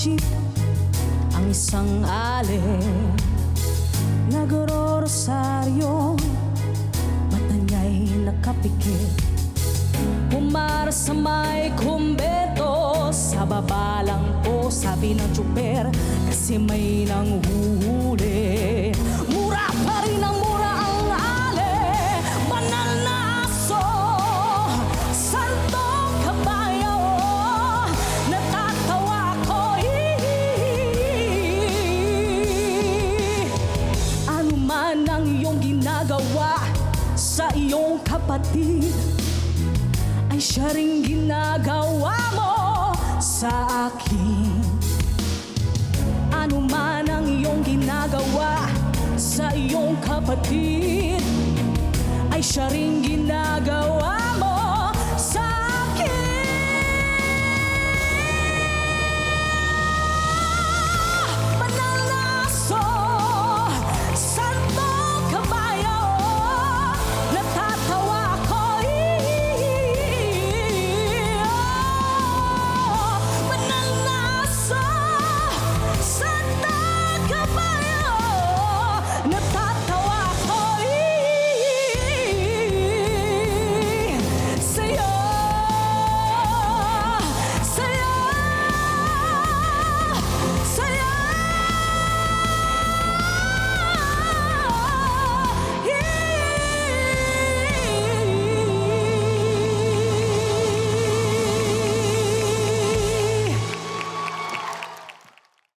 jeep ang isang ale. Nagro-rosaryo, mata niya'y nakapikit. Umara sa may kumbento, sa baba lang po, sabi ng tsuper, kasi may nanghuhuli. Mura pa rin ang mura ang ale, banal na aso, santong kabayo, natatawa ko. Ano man ang iyong ginagawa sa iyong kapatid, ay siya ring ginagawa mo sa akin. Ano man ang iyong ginagawa sa iyong kapatid, ay siya ring ginagawa